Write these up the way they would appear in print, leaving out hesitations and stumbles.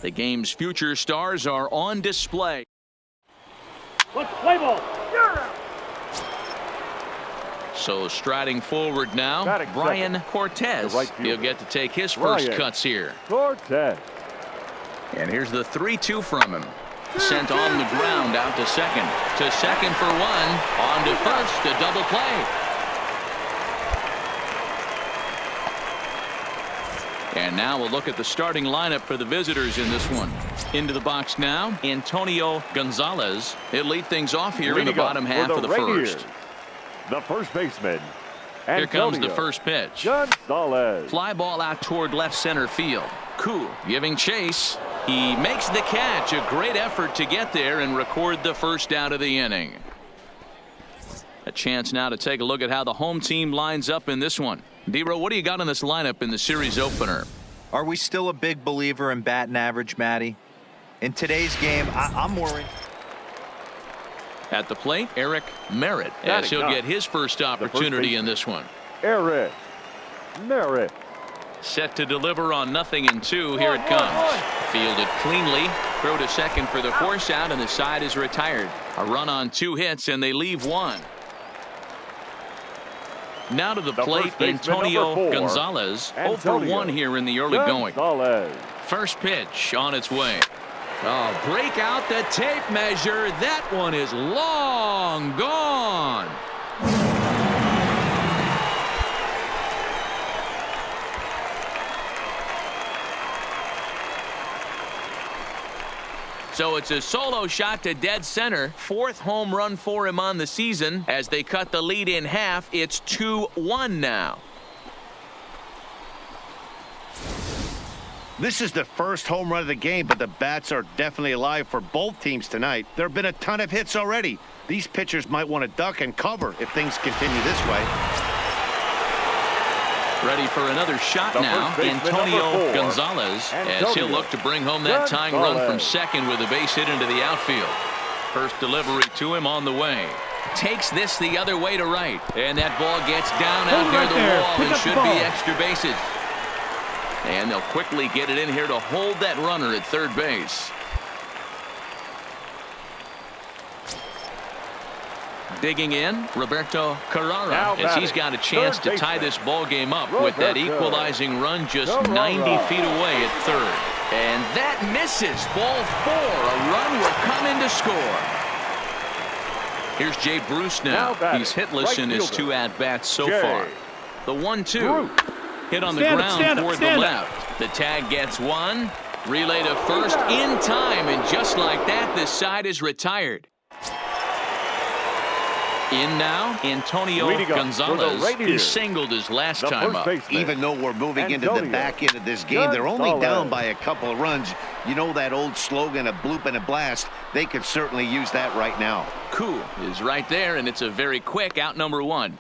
The game's future stars are on display. Let's play ball. So striding forward now, Brian Cortez. He'll get to take his first cuts here. Cortez. And here's the 3-2 from him. Sent on the ground out to second. To second for one. On to first. A double play. And now we'll look at the starting lineup for the visitors in this one. Into the box now, Antonio Gonzalez. He'll lead things off here in the bottom half of the first. The first baseman. Here comes the first pitch. Gonzalez. Fly ball out toward left center field. Cool giving chase. He makes the catch. A great effort to get there and record the first out of the inning. A chance now to take a look at how the home team lines up in this one. D-Row, what do you got on this lineup in the series opener? Are we still a big believer in batting average, Matty? In today's game, I'm worried. At the plate, Eric Merritt, as he'll get his first opportunity in this one. Eric Merritt. Set to deliver on 0-2. Here it comes. Fielded cleanly. Throw to second for the force out, and the side is retired. A run on 2 hits, and they leave 1. Now to the plate, Antonio Gonzalez. 0 for 1 here in the early going. First pitch on its way. Oh, break out the tape measure. That one is long gone. So it's a solo shot to dead center. 4th home run for him on the season. As they cut the lead in half, it's 2-1 now. This is the first home run of the game, but the bats are definitely alive for both teams tonight. There have been a ton of hits already. These pitchers might want to duck and cover if things continue this way. Ready for another shot now, Antonio Gonzalez, as he'll look to bring home that tying run from second with a base hit into the outfield. First delivery to him on the way. Takes this the other way to right, and that ball gets down out near the wall and should be extra bases. And they'll quickly get it in here to hold that runner at third base. Digging in, Roberto Carrara, as he's got a chance to tie this ball game up with that equalizing run just 90 feet away at third. And that misses. Ball 4. A run will come in to score. Here's Jay Bruce now. He's hitless in his 2 at-bats so far. The 1-2. Hit on the ground toward the left. The tag gets 1. Relay to first in time, and just like that, this side is retired. In now, Antonio Gonzalez. He singled his last time up. Even though we're moving into the back end of this game, they're only down by a couple of runs. You know that old slogan, a bloop and a blast. They could certainly use that right now. Cool is right there, and it's a very quick out number 1.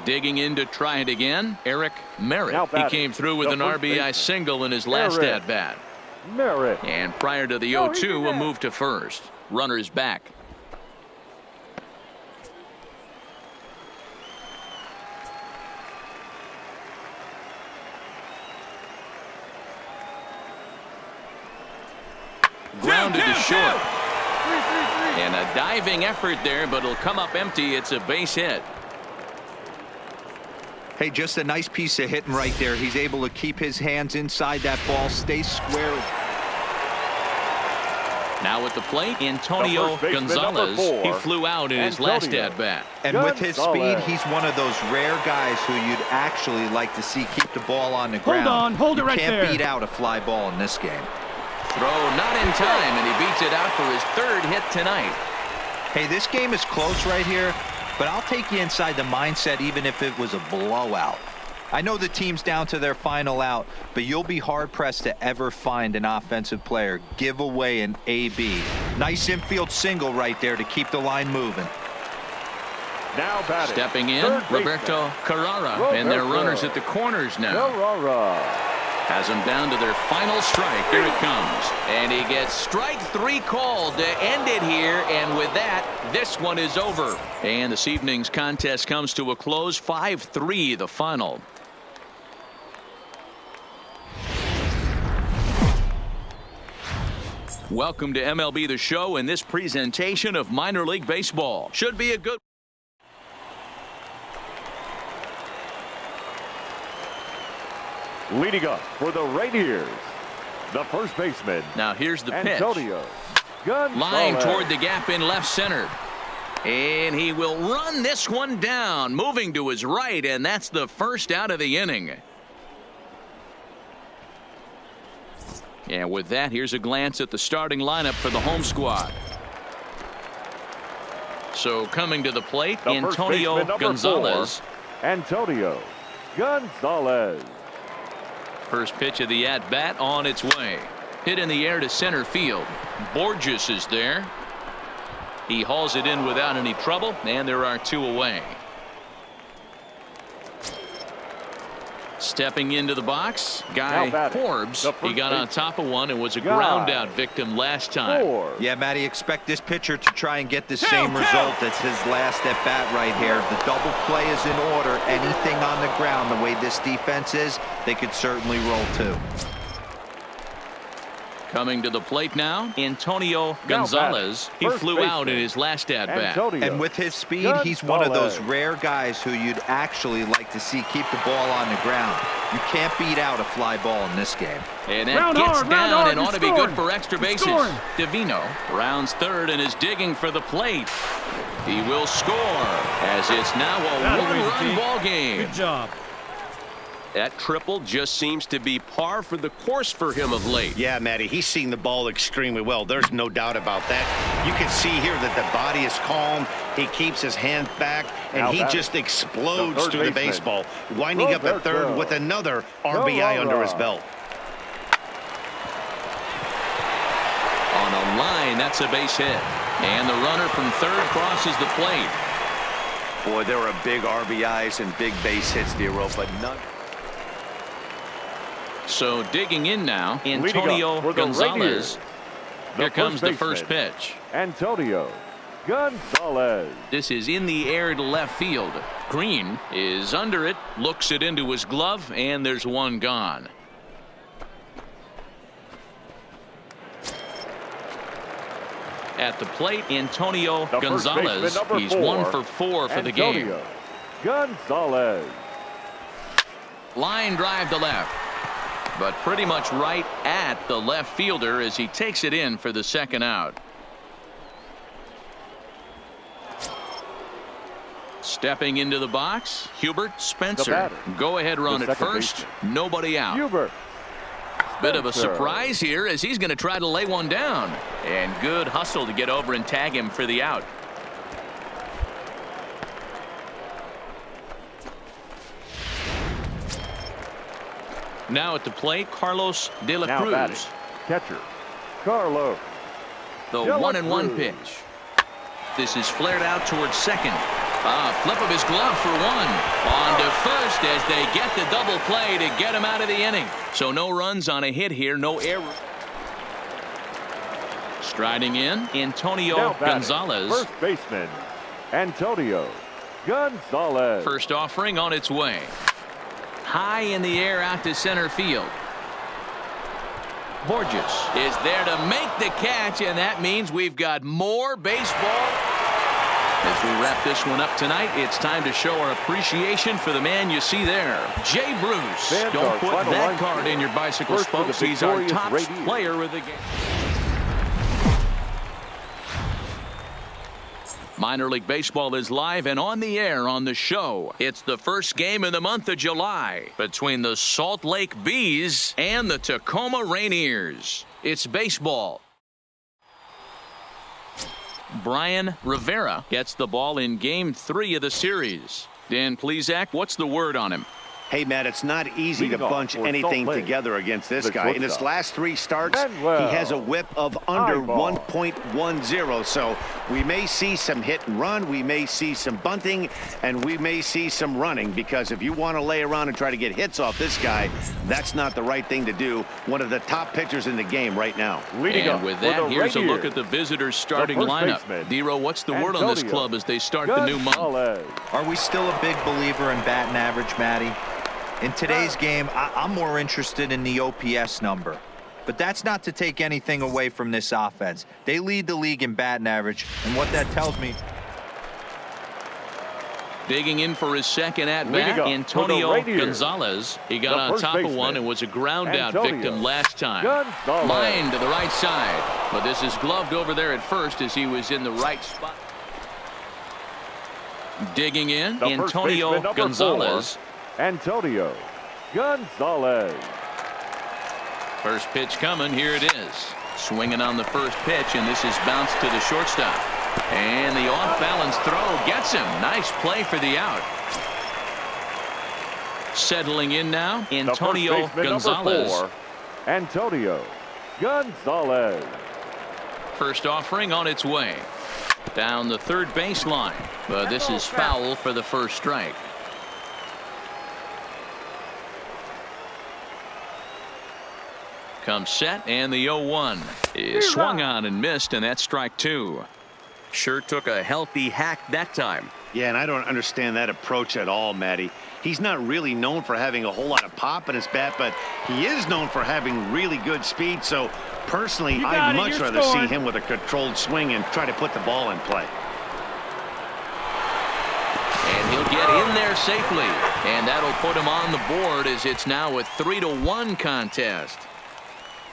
Digging in to try it again, Eric Merritt. He came through with an RBI single in his last at-bat. And prior to the 0-2, a move to first. Runner's back. Grounded to short. And a diving effort there, but it'll come up empty. It's a base hit. Hey, just a nice piece of hitting right there. He's able to keep his hands inside that ball, stay square. Now at the plate, Antonio Gonzalez. He flew out in his last at-bat. And with his speed, he's one of those rare guys who you'd actually like to see keep the ball on the ground. Hold it right there. You can't beat out a fly ball in this game. Throw not in time, and he beats it out for his 3rd hit tonight. Hey, this game is close right here, but I'll take you inside the mindset even if it was a blowout. I know the team's down to their final out, but you'll be hard-pressed to ever find an offensive player give away an AB. Nice infield single right there to keep the line moving. Now batting. Stepping in, Roberto Carrara, and their runners at the corners now. Has them down to their final strike. Here it comes. And he gets strike 3 called to end it here. And with that, this one is over. And this evening's contest comes to a close. 5-3 the final. Welcome to MLB The Show and this presentation of minor league baseball. Should be a good. Leading up for the Rainiers, the first baseman. Now here's the pitch. Antonio Gonzalez. Line toward the gap in left center. And he will run this one down, moving to his right, and that's the first out of the inning. And with that, here's a glance at the starting lineup for the home squad. So coming to the plate, The first Antonio baseman, number Gonzalez. 4, Antonio Gonzalez. First pitch of the at-bat on its way. Hit in the air to center field. Borges is there. He hauls it in without any trouble, and there are 2 away. Stepping into the box, Guy Forbes. He got on top of one and was a ground out victim last time. Yeah, Matty, expect this pitcher to try and get the same result. That's his last at bat right here. The double play is in order. Anything on the ground, the way this defense is, they could certainly roll too. Coming to the plate now, Antonio Gonzalez. He flew out in his last at-bat. And with his speed, he's one of those rare guys who you'd actually like to see keep the ball on the ground. You can't beat out a fly ball in this game. And that gets down and ought to be good for extra bases. Davino rounds third and is digging for the plate. He will score as it's now a one-run ball game. Good job. That triple just seems to be par for the course for him of late. Yeah, Matty, he's seeing the ball extremely well. There's no doubt about that. You can see here that the body is calm. He keeps his hand back, and he just explodes through the baseball, winding up at third with another RBI under his belt. On a line, that's a base hit. And the runner from third crosses the plate. Boy, there are big RBIs and big base hits, Dero, but none. So digging in now, Antonio Gonzalez. Here comes the first pitch. Antonio Gonzalez. This is in the air to left field. Green is under it, looks it into his glove, and there's one gone. At the plate, Antonio Gonzalez. He's 1 for 4 for the game. Gonzalez. Line drive to left, but pretty much right at the left fielder as he takes it in for the second out. Stepping into the box, Hubert Spencer. Go ahead run at first. Nobody out. Hubert. Bit of a surprise here as he's going to try to lay one down. And good hustle to get over and tag him for the out. Now at the plate, Carlos De La Cruz. Catcher Carlos. The 1-1 pitch. This is flared out towards second. Flip of his glove for one. On to first as they get the double play to get him out of the inning. So no runs on a hit here, no error. Striding in, Antonio Gonzalez. First baseman, Antonio Gonzalez. First offering on its way. High in the air out to center field. Borges is there to make the catch, and that means we've got more baseball. As we wrap this one up tonight, it's time to show our appreciation for the man you see there, Jay Bruce. Don't put that card in your bicycle, folks. He's our top player of the game. Minor League Baseball is live and on the air on the show. It's the first game in the month of July between the Salt Lake Bees and the Tacoma Rainiers. It's baseball. Brian Rivera gets the ball in Game 3 of the series. Dan Plesac, what's the word on him? Hey, Matt, it's not easy to bunch anything together against this guy. In his last 3 starts, he has a whip of under 1.10. So we may see some hit and run, we may see some bunting, and we may see some running, because if you want to lay around and try to get hits off this guy, that's not the right thing to do. One of the top pitchers in the game right now. And with that, here's a look at the visitors' starting lineup. Dero, what's the word on this club as they start the new month? Are we still a big believer in batting average, Matty? In today's game, I'm more interested in the OPS number. but that's not to take anything away from this offense. They lead the league in batting average, and what that tells me. Digging in for his second at-bat, Antonio Gonzalez. He got on top of one and was a ground-out victim last time. Line to the right side, but this is gloved over there at first as he was in the right spot. Digging in, Antonio Gonzalez. Antonio Gonzalez. First pitch coming. Here it is. Swinging on the first pitch, and this is bounced to the shortstop. And the off-balance throw gets him. Nice play for the out. Settling in now, Antonio Gonzalez. Antonio Gonzalez. First offering on its way. Down the third baseline. But this is foul for the first strike. Comes set, and the 0-1 is swung on and missed, and that's strike two. Sure took a healthy hack that time. Yeah, and I don't understand that approach at all, Matty. He's not really known for having a whole lot of pop in his bat, but he is known for having really good speed. So personally, I'd much rather see him with a controlled swing and try to put the ball in play. And he'll get in there safely, and that'll put him on the board as it's now a 3-1 contest.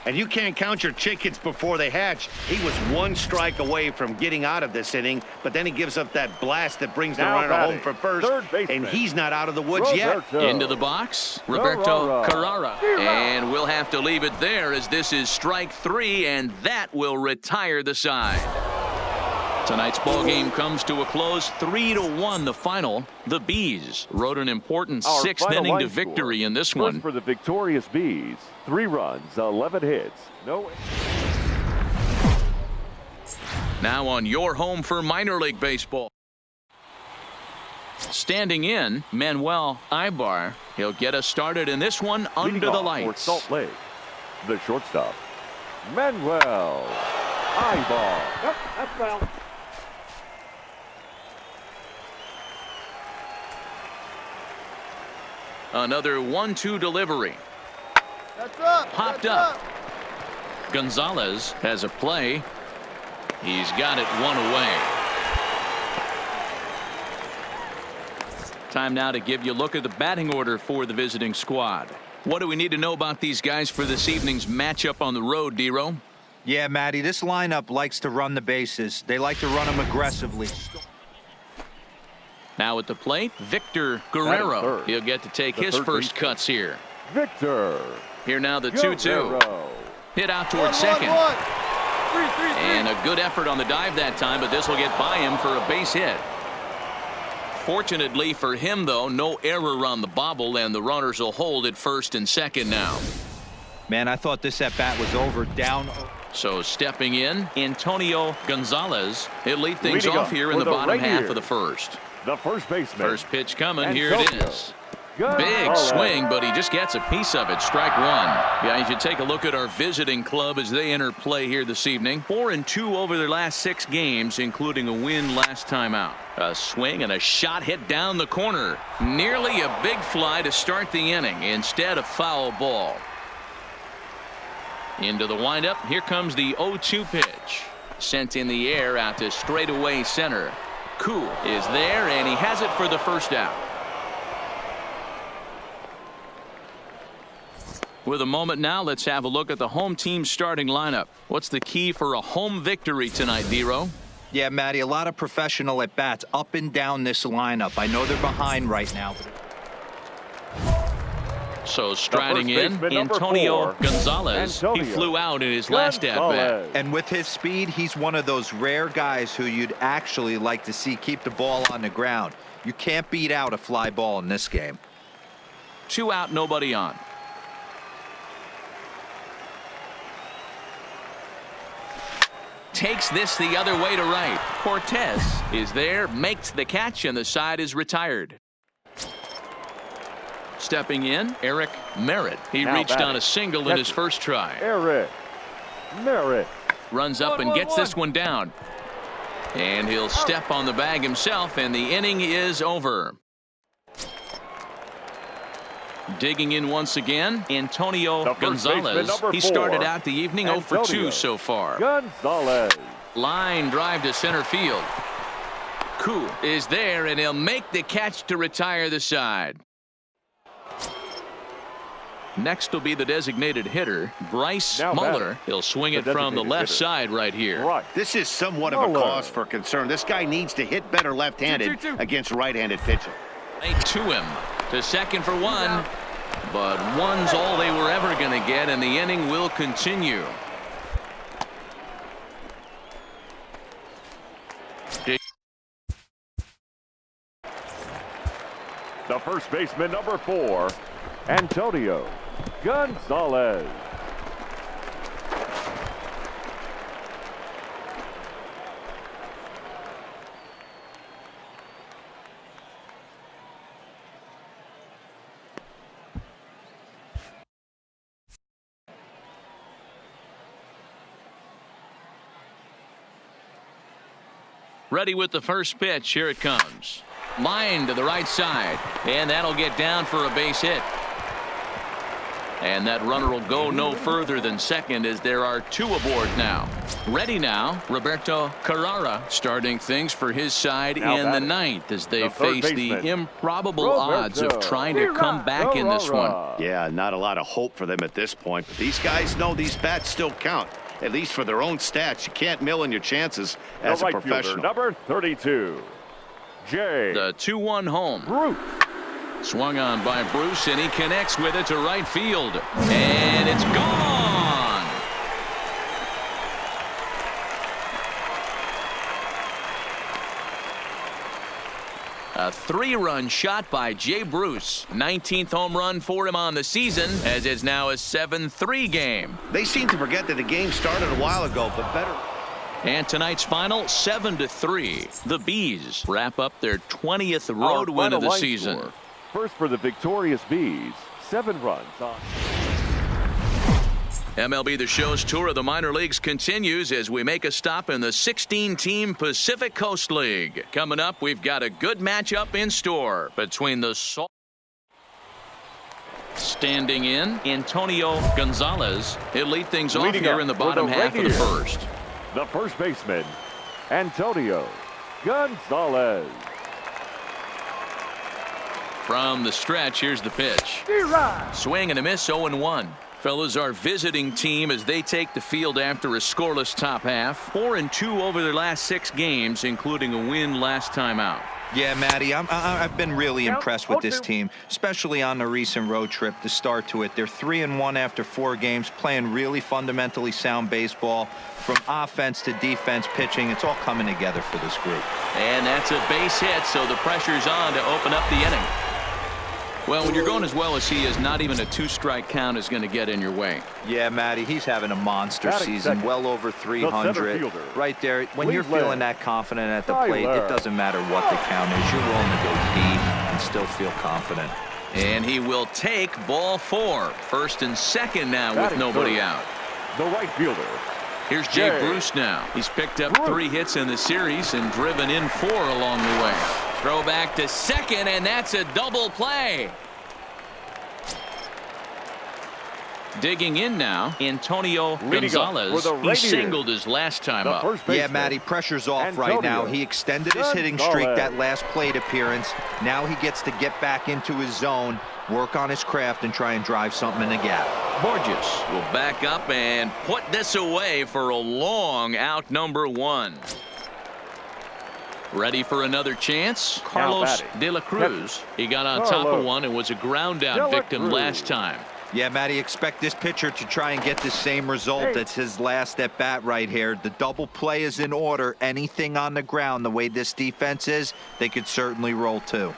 And you can't count your chickens before they hatch. He was one strike away from getting out of this inning, but then he gives up that blast that brings the runner home for first, and he's not out of the woods yet. Into the box, Roberto Carrara. And we'll have to leave it there as this is strike three, and that will retire the side. Tonight's ball game comes to a close, 3-1 the final. The Bees rode an important sixth inning to victory in this one. For the victorious Bees, 3 runs, 11 hits. No. Now on your home for minor league baseball. Standing in, Manuel Ibar. He'll get us started in this one under the lights. For Salt Lake, the shortstop, Manuel Ibar. Yep, that's foul. Another 1-2 delivery. That's up. Popped up. Gonzalez has a play. He's got it one away. Time now to give you a look at the batting order for the visiting squad. What do we need to know about these guys for this evening's matchup on the road, D-Row? Yeah, Matty, this lineup likes to run the bases. They like to run them aggressively. Now at the plate, Victor Guerrero. He'll get to take his first cuts here. Victor. Here now the 2-2. Hit out towards second. And a good effort on the dive that time, but this will get by him for a base hit. Fortunately for him, though, no error on the bobble, and the runners will hold at first and second now. Man, I thought this at-bat was over. Down. So stepping in, Antonio Gonzalez. He'll lead things off here in the bottom half of the first. The first baseman. First pitch coming. Here it is. Big swing, but he just gets a piece of it. Strike one. Yeah, you should take a look at our visiting club as they enter play here this evening. 4-2 over their last 6 games, including a win last time out. A swing and a shot hit down the corner. Nearly a big fly to start the inning. Instead, a foul ball. Into the windup. Here comes the 0-2 pitch. Sent in the air out to straightaway center. Koo is there, and he has it for the first out. With a moment now, let's have a look at the home team's starting lineup. What's the key for a home victory tonight, D-Row? Yeah, Matty, a lot of professional at-bats up and down this lineup. I know they're behind right now. So striding in, Antonio Gonzalez. He flew out in his last at-bat. And with his speed, he's one of those rare guys who you'd actually like to see keep the ball on the ground. You can't beat out a fly ball in this game. 2 out, nobody on. Takes this the other way to right. Cortez is there, makes the catch, and the side is retired. Stepping in, Eric Merritt. He reached on a single in his first try. Eric Merritt runs up and gets this one down. And he'll step on the bag himself, and the inning is over. Digging in once again, Antonio The first baseman, Gonzalez. number He 4, started out the evening 0 for 2 Antonio so far. Gonzalez. Line drive to center field. Koo is there, and he'll make the catch to retire the side. Next will be the designated hitter, Bryce Now Muller. batting. He'll swing The it from the designated left hitter. side right here. Right. This is somewhat of a Muller. cause for concern. This guy needs to hit better left-handed against right-handed pitching. To him. To second for one. But one's all they were ever going to get, and the inning will continue. The first baseman, number 4, Antonio Gonzalez. Ready with the first pitch. Here it comes. Line to the right side, and that'll get down for a base hit. And that runner will go no further than second, as there are 2 aboard now. Ready now, Roberto Carrara starting things for his side Now in the batting. 9th as they The third face the baseman, improbable Roberto odds of trying to come back in this one. Yeah, not a lot of hope for them at this point, but these guys know these bats still count, at least for their own stats. You can't mill in your chances as The a right fielder, professional. number 32, Jay The 2-1 home. Bruce. Swung on by Bruce, and he connects with it to right field. And it's gone! A 3-run shot by Jay Bruce. 19th home run for him on the season, as it's now a 7-3 game. They seem to forget that the game started a while ago, but better. And tonight's final, 7-3. The Bees wrap up their 20th Our road win final of the line season. score. First for the victorious Bees, 7 runs on. MLB The Show's tour of the minor leagues continues as we make a stop in the 16-team Pacific Coast League. Coming up, we've got a good matchup in store between the Standing in, Antonio Gonzalez. He'll lead things off Leading here up in the for bottom the half of the Rangers. first. The first baseman, Antonio Gonzalez. From the stretch, here's the pitch. Swing and a miss, 0-1. Fellas, our visiting team as they take the field after a scoreless top half. 4-2 over their last 6 games, including a win last time out. Yeah, Matty, I've been really impressed with this team, especially on the recent road trip, the start to it. They're 3-1 after 4 games, playing really fundamentally sound baseball. From offense to defense, pitching, it's all coming together for this group. And that's a base hit, so the pressure's on to open up the inning. Well, when you're going as well as he is, not even a 2-strike count is going to get in your way. Yeah, Matty, he's having a monster Batting season, second, well over the 300. center fielder, Right there, when you're Cleveland, feeling that confident at the Tyler. plate, it doesn't matter what the count is. You're willing to go deep and still feel confident. And he will take ball 4. First and second now with Batting nobody third, out. The right fielder, Here's Jay Jay Bruce now. He's picked up Bruce. 3 hits in the series and driven in 4 along the way. Throw back to second, and that's a double play. Digging in now, Antonio Leading up Gonzalez. for the He Rangers. singled his last time the up. first baseman. Yeah, Matty, pressure's off Antonio right now. He extended his hitting Gonzalez. streak that last plate appearance. Now he gets to get back into his zone, work on his craft, and try and drive something in the gap. Borges will back up and put this away for a long out, number 1. Ready for another chance? Carlos batting. De La Cruz. He got on top of Carlos one and was a ground De out La victim Cruz. last time. Yeah, Matty, expect this pitcher to try and get the same result. That's his last at bat right here. The double play is in order. Anything on the ground, the way this defense is, they could certainly roll too.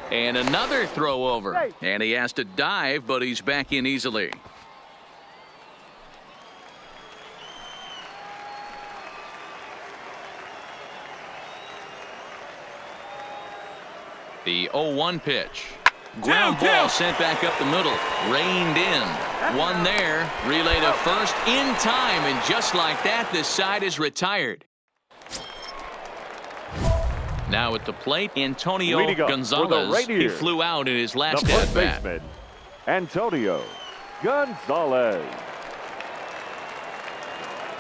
And another throw over. And he has to dive, but he's back in easily. The 0-1 pitch. Ground ball sent back up the middle. Reined in. One there. Relay to first in time. And just like that, this side is retired. Now at the plate, Antonio Leading up for the Gonzalez. He Rangers, flew out in his the last first at-bat. baseman, Antonio Gonzalez.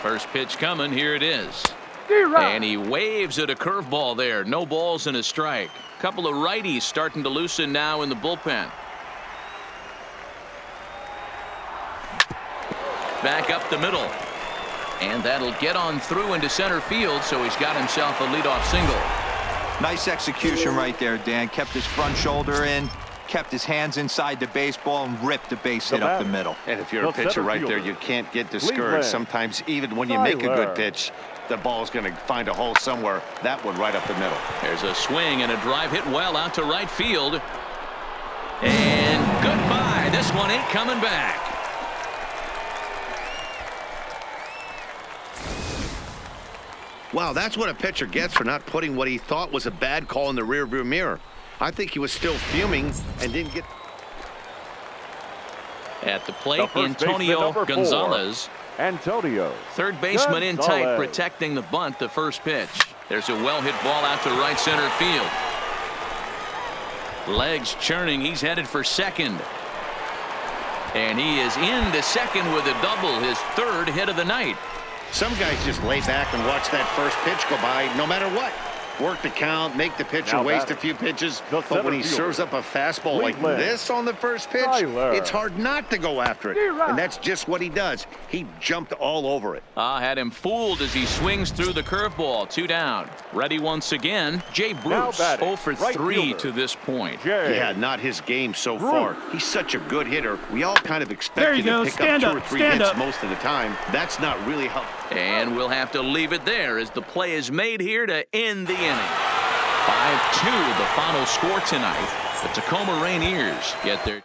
First pitch coming. Here it is. D-Rod. And he waves at a curveball there. No balls and a strike. Couple of righties starting to loosen now in the bullpen. Back up the middle. And that'll get on through into center field, so he's got himself a leadoff single. Nice execution right there, Dan. Kept his front shoulder in, kept his hands inside the baseball, and ripped the base hit up the middle. And if you're a The pitcher center right there, fielder, you can't get Cleveland. discouraged. Sometimes even when you make a Tyler. good pitch, the ball's going to find a hole somewhere. That one right up the middle. There's a swing and a drive hit well out to right field. And goodbye. This one ain't coming back. Wow, that's what a pitcher gets for not putting what he thought was a bad call in the rearview mirror. I think he was still fuming and didn't get. At the plate, The first baseman, Antonio number 4, Gonzalez. Antonio. Third baseman in tight, Gonzalez. protecting the bunt, the first pitch. There's a well-hit ball out to right center field. Legs churning. He's headed for second. And he is into second with a double, his third hit of the night. Some guys just lay back and watch that first pitch go by no matter what. Work the count, make the pitcher Now waste a batting, few pitches. the But when he center serves up a fastball like Cleveland. this on the first pitch, Tyler. it's hard not to go after it. D-Rod. And that's just what he does. He jumped all over it. Had him fooled as he swings through the curveball. 2 down. Ready once again. Jay Now Bruce, batting, 0 for right 3 fielder. to this point. Jay. Yeah, not his game so Bruce. far. He's such a good hitter. We all kind of expect There him you to go. pick Stand up 2 up. or 3 Stand hits up. most of the time. That's not really how. And we'll have to leave it there as the play is made here to end the inning. 5-2 the final score tonight. The Tacoma Rainiers get their